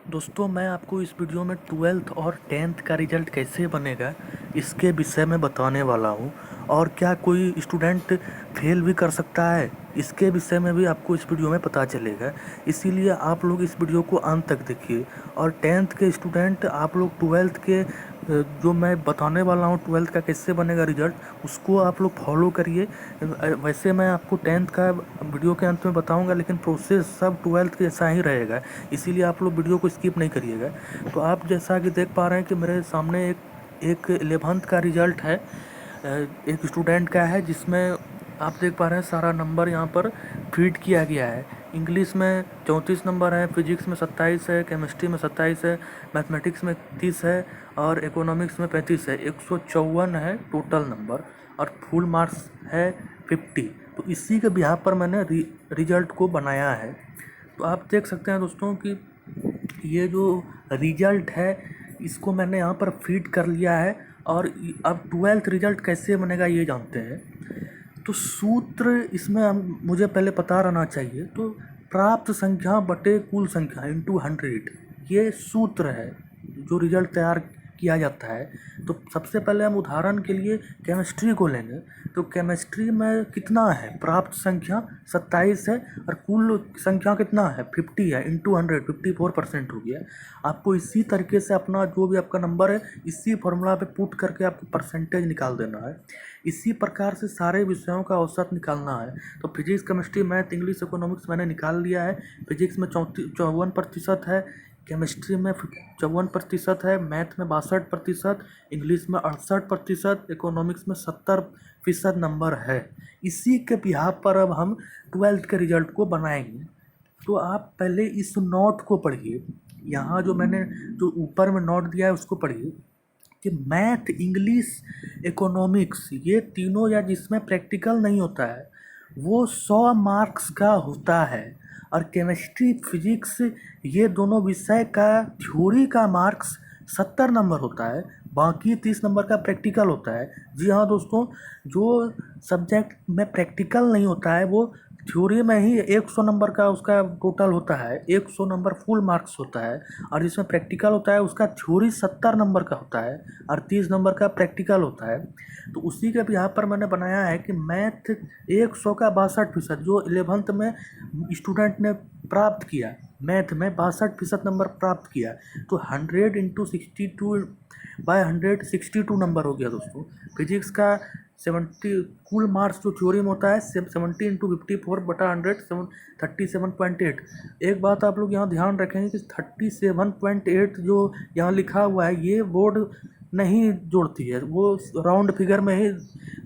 दोस्तों मैं आपको इस वीडियो में 12th और 10th का रिजल्ट कैसे बनेगा इसके विषय में बताने वाला हूँ। और क्या कोई स्टूडेंट फेल भी कर सकता है इसके विषय में भी आपको इस वीडियो में पता चलेगा। इसीलिए आप लोग इस वीडियो को अंत तक देखिए। और 10th के स्टूडेंट आप लोग 12th के जो मैं बताने वाला हूँ 12th का कैसे बनेगा रिजल्ट उसको आप लोग फॉलो करिए। वैसे मैं आपको 10th का वीडियो के अंत में बताऊंगा, लेकिन प्रोसेस सब 12th के जैसा ही रहेगा, इसीलिए आप लोग वीडियो को स्किप नहीं करिएगा। तो आप जैसा कि देख पा रहे हैं कि मेरे सामने एक 11th का रिजल्ट है, एक स्टूडेंट का है, जिसमें आप देख पा रहे हैं सारा नंबर यहाँ पर फीड किया गया है। इंग्लिश में 34 नंबर है, फिजिक्स में 27 है, केमिस्ट्री में 27 है, मैथमेटिक्स में 30 है और इकोनॉमिक्स में 35 है। 154 है टोटल नंबर और फुल मार्क्स है 50। तो इसी के बिहाफ पर मैंने रिजल्ट को बनाया है। तो आप देख सकते हैं दोस्तों कि ये जो रिजल्ट है इसको मैंने यहाँ पर फीड कर लिया है। और अब 12th रिजल्ट कैसे बनेगा ये जानते हैं। तो सूत्र इसमें हम मुझे पहले पता रहना चाहिए। तो प्राप्त संख्या बटे कुल संख्या इंटू 100, ये सूत्र है जो रिजल्ट तैयार किया जाता है। तो सबसे पहले हम उदाहरण के लिए केमिस्ट्री को लेंगे। तो केमिस्ट्री में कितना है, प्राप्त संख्या 27 है और कुल संख्या कितना है 50 है, इंटू 100 54% हो गया। आपको इसी तरीके से अपना जो भी आपका नंबर है इसी फॉर्मूला पे पुट करके आपको परसेंटेज निकाल देना है। इसी प्रकार से सारे विषयों का औसत निकालना है। तो physics, chemistry, math, English, economics मैंने निकाल लिया है। फिजिक्स में 54% है, केमिस्ट्री में 54% है, मैथ में 62%, इंग्लिश में 68%, इकोनॉमिक्स में 70% नंबर है। इसी के बिहाफ पर अब हम 12th के रिजल्ट को बनाएंगे। तो आप पहले इस नोट को पढ़िए। यहाँ जो मैंने जो ऊपर में नोट दिया है उसको पढ़िए कि मैथ, इंग्लिश, इकोनॉमिक्स ये तीनों या जिसमें प्रैक्टिकल नहीं होता है वो 100 मार्क्स का होता है। और केमिस्ट्री, फिजिक्स ये दोनों विषय का थ्योरी का मार्क्स 70 नंबर होता है, बाकी 30 नंबर का प्रैक्टिकल होता है। जी हाँ दोस्तों, जो सब्जेक्ट में प्रैक्टिकल नहीं होता है वो थ्योरी में ही 100 नंबर का उसका टोटल होता है, 100 नंबर फुल मार्क्स होता है। और जिसमें प्रैक्टिकल होता है उसका थ्योरी 70 नंबर का होता है और 30 नंबर का प्रैक्टिकल होता है। तो उसी के यहाँ पर मैंने बनाया है कि मैथ 100 का 62%, जो 11th में स्टूडेंट ने प्राप्त किया, मैथ में 62% नंबर प्राप्त किया, तो 100 इंटू 62/100 नंबर हो गया दोस्तों। फिजिक्स का 70 कुल मार्क्स जो थ्योरी में होता है 70 इंटू 54/100 37.8। एक बात आप लोग यहाँ ध्यान रखेंगे कि 37.8 जो यहाँ लिखा हुआ है ये बोर्ड नहीं जोड़ती है, वो राउंड फिगर में ही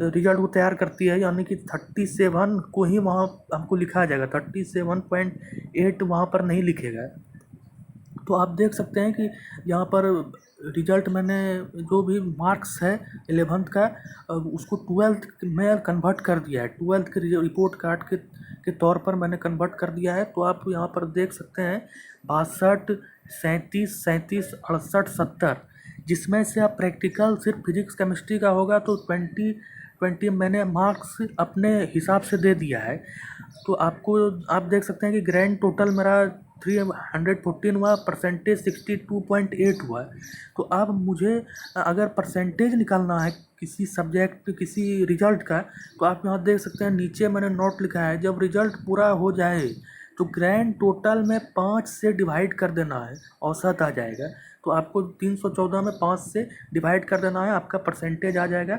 रिजल्ट को तैयार करती है, यानी कि 37 को ही वहाँ हमको लिखा जाएगा, 37.8 वहाँ पर नहीं लिखेगा। तो आप देख सकते हैं कि यहाँ पर रिजल्ट मैंने जो भी मार्क्स है 11th का उसको 12th में कन्वर्ट कर दिया है, 12th के रिपोर्ट कार्ड के तौर पर मैंने कन्वर्ट कर दिया है। तो आप यहाँ पर देख सकते हैं 62, 37, 37, 68, 70, जिसमें से आप प्रैक्टिकल सिर्फ फिजिक्स केमिस्ट्री का होगा तो 20 मैंने मार्क्स अपने हिसाब से दे दिया है। तो आपको आप देख सकते हैं कि ग्रैंड टोटल मेरा 314 हुआ, परसेंटेज 62.8 हुआ। तो अब मुझे अगर परसेंटेज निकालना है किसी सब्जेक्ट किसी रिजल्ट का, तो आप यहाँ देख सकते हैं नीचे मैंने नोट लिखा है, जब रिजल्ट पूरा हो जाए तो ग्रैंड टोटल में 5 से डिवाइड कर देना है, औसत आ जाएगा। तो आपको 314 में 5 से डिवाइड कर देना है, आपका परसेंटेज आ जाएगा।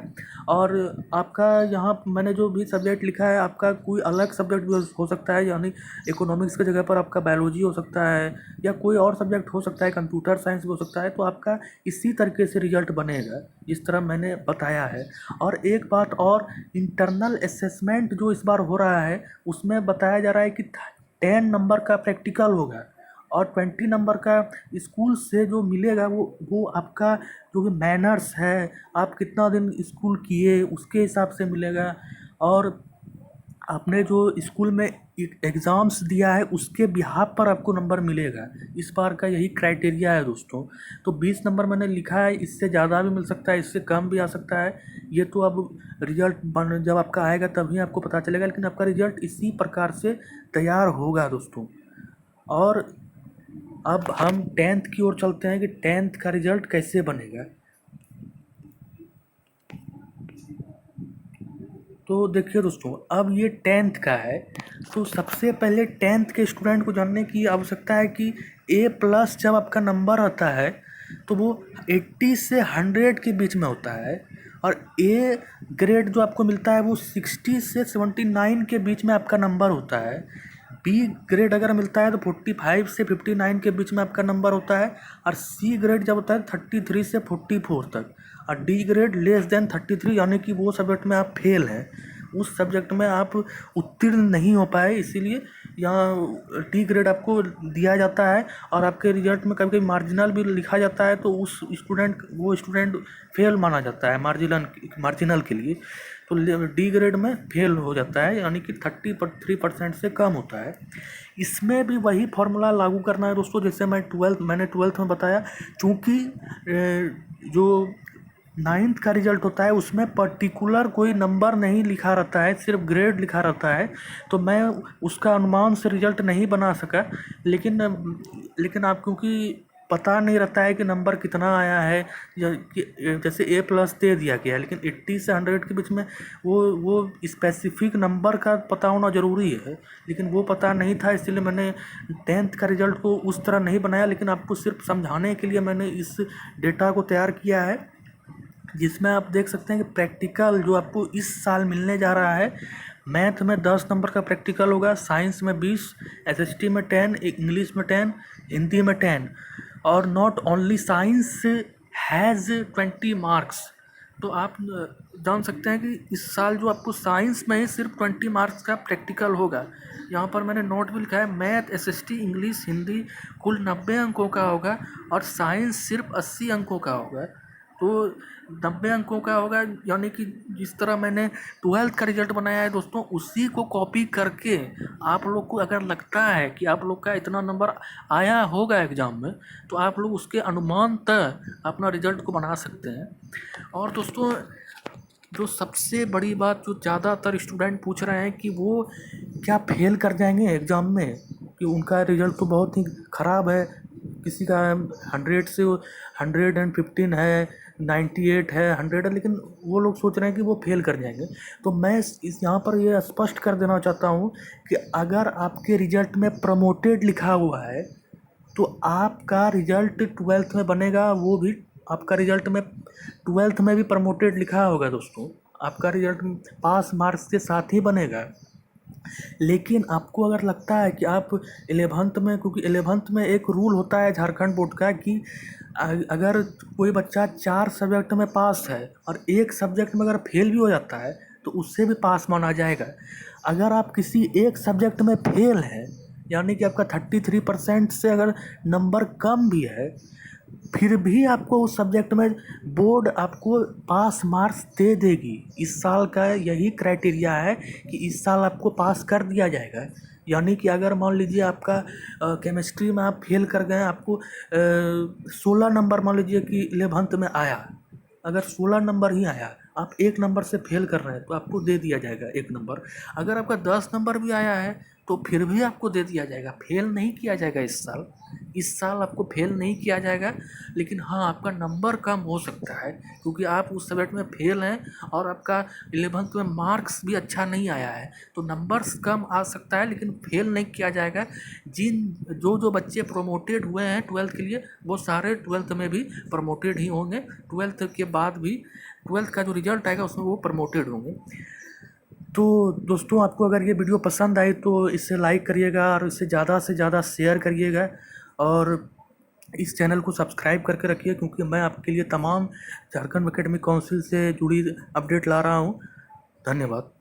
और आपका यहाँ मैंने जो भी सब्जेक्ट लिखा है आपका कोई अलग सब्जेक्ट भी हो सकता है, यानी इकोनॉमिक्स की जगह पर आपका बायोलॉजी हो सकता है या कोई और सब्जेक्ट हो सकता है, कंप्यूटर साइंस भी हो सकता है। तो आपका इसी तरीके से रिजल्ट बनेगा जिस तरह मैंने बताया है। और एक बात और, इंटरनल असेसमेंट जो इस बार हो रहा है उसमें बताया जा रहा है कि 10 नंबर का प्रैक्टिकल होगा और 20 नंबर का स्कूल से जो मिलेगा वो आपका जो भी मैनर्स है, आप कितना दिन स्कूल किए उसके हिसाब से मिलेगा। और आपने जो स्कूल में एग्ज़ाम्स दिया है उसके बिहाफ पर आपको नंबर मिलेगा। इस बार का यही क्राइटेरिया है दोस्तों। तो 20 नंबर मैंने लिखा है, इससे ज़्यादा भी मिल सकता है, इससे कम भी आ सकता है। ये तो अब रिजल्ट जब आपका आएगा तभी आपको पता चलेगा, लेकिन आपका रिजल्ट इसी प्रकार से तैयार होगा दोस्तों। और अब हम 10th की ओर चलते हैं कि 10th का रिजल्ट कैसे बनेगा। तो देखिए दोस्तों, अब ये 10th का है, तो सबसे पहले 10th के स्टूडेंट को जानने की आवश्यकता है कि A+ जब आपका नंबर आता है तो वो 80 से 100 के बीच में होता है, और A ग्रेड जो आपको मिलता है वो 60 से 79 के बीच में आपका नंबर होता है। बी ग्रेड अगर मिलता है तो 45 से 59 के बीच में आपका नंबर होता है, और सी ग्रेड जब होता है 33 से 44 तक, और डी ग्रेड लेस देन 33 यानी कि वो सब्जेक्ट में आप फेल हैं, उस सब्जेक्ट में आप उत्तीर्ण नहीं हो पाए, इसीलिए यहाँ डी ग्रेड आपको दिया जाता है। और आपके रिजल्ट में कभी कभी मार्जिनल भी लिखा जाता है, तो उस स्टूडेंट फेल माना जाता है मार्जिनल के लिए, तो डी ग्रेड में फेल हो जाता है, यानी कि 33% से कम होता है। इसमें भी वही फॉर्मूला लागू करना है दोस्तों, जैसे मैंने ट्वेल्थ में बताया। चूँकि जो 9th का रिजल्ट होता है उसमें पर्टिकुलर कोई नंबर नहीं लिखा रहता है, सिर्फ ग्रेड लिखा रहता है, तो मैं उसका अनुमान से रिजल्ट नहीं बना सका। लेकिन आप क्योंकि पता नहीं रहता है कि नंबर कितना आया है, या जैसे A+ दे दिया गया है, लेकिन 80 से 100 के बीच में वो स्पेसिफिक नंबर का पता होना ज़रूरी है, लेकिन वो पता नहीं था, इसलिए मैंने 10th का रिजल्ट को उस तरह नहीं बनाया। लेकिन आपको सिर्फ समझाने के लिए मैंने इस डेटा को तैयार किया है, जिसमें आप देख सकते हैं कि प्रैक्टिकल जो आपको इस साल मिलने जा रहा है, मैथ में 10 नंबर का प्रैक्टिकल होगा, साइंस में 20, SST में 10, इंग्लिश में 10, हिंदी में 10, और not only science has 20 marks. तो आप जान सकते हैं कि इस साल जो आपको साइंस में ही सिर्फ 20 मार्क्स का प्रैक्टिकल होगा। यहाँ पर मैंने नोट भी लिखा है, मैथ, SST, इंग्लिश, हिंदी कुल 90 अंकों का होगा, और साइंस सिर्फ 80 अंकों का होगा। तो 90 अंकों का होगा, यानी कि जिस तरह मैंने 12th का रिजल्ट बनाया है दोस्तों, उसी को कॉपी करके आप लोग को अगर लगता है कि आप लोग का इतना नंबर आया होगा एग्ज़ाम में, तो आप लोग उसके अनुमान तक अपना रिजल्ट को बना सकते हैं। और दोस्तों, जो सबसे बड़ी बात जो ज़्यादातर स्टूडेंट पूछ रहे हैं कि वो क्या फेल कर जाएंगे एग्ज़ाम में, कि उनका रिजल्ट तो बहुत ही ख़राब है, किसी का 100 से 115 है, 98 है, 100 है, लेकिन वो लोग सोच रहे हैं कि वो फेल कर जाएंगे। तो मैं इस यहाँ पर ये स्पष्ट कर देना चाहता हूँ कि अगर आपके रिजल्ट में प्रमोटेड लिखा हुआ है तो आपका रिजल्ट 12th में बनेगा, वो भी आपका रिजल्ट में 12th में भी प्रमोटेड लिखा होगा दोस्तों, आपका रिजल्ट पास मार्क्स के साथ ही बनेगा। लेकिन आपको अगर लगता है कि आप 11th में, क्योंकि 11th में एक रूल होता है झारखंड बोर्ड का कि अगर कोई बच्चा 4 सब्जेक्ट में पास है और एक सब्जेक्ट में अगर फेल भी हो जाता है तो उससे भी पास माना जाएगा। अगर आप किसी एक सब्जेक्ट में फेल हैं, यानी कि आपका 33% से अगर नंबर कम भी है, फिर भी आपको उस सब्जेक्ट में बोर्ड आपको पास मार्क्स दे देगी। इस साल का यही क्राइटेरिया है कि इस साल आपको पास कर दिया जाएगा। यानी कि अगर मान लीजिए आपका केमिस्ट्री में आप फेल कर गए, आपको 16 नंबर मान लीजिए कि 11th में आया, अगर 16 नंबर ही आया, आप 1 नंबर से फेल कर रहे हैं तो आपको दे दिया जाएगा 1 नंबर। अगर आपका 10 नंबर भी आया है तो फिर भी आपको दे दिया जाएगा, फेल नहीं किया जाएगा इस साल आपको फेल नहीं किया जाएगा। लेकिन हाँ, आपका नंबर कम हो सकता है क्योंकि आप उस सब्जेक्ट में फेल हैं और आपका 11th में मार्क्स भी अच्छा नहीं आया है, तो नंबर्स कम आ सकता है, लेकिन फेल नहीं किया जाएगा। जो बच्चे प्रमोटेड हुए हैं 12th के लिए, वो सारे 12th में भी प्रमोटेड ही होंगे। 12th के बाद भी 12th का जो रिजल्ट आएगा उसमें वो प्रमोटेड होंगे। तो दोस्तों, आपको अगर ये वीडियो पसंद आई तो इसे लाइक करिएगा और इसे ज़्यादा से ज़्यादा शेयर करिएगा, और इस चैनल को सब्सक्राइब करके रखिए, क्योंकि मैं आपके लिए तमाम झारखंड एकेडमिक काउंसिल से जुड़ी अपडेट ला रहा हूँ। धन्यवाद।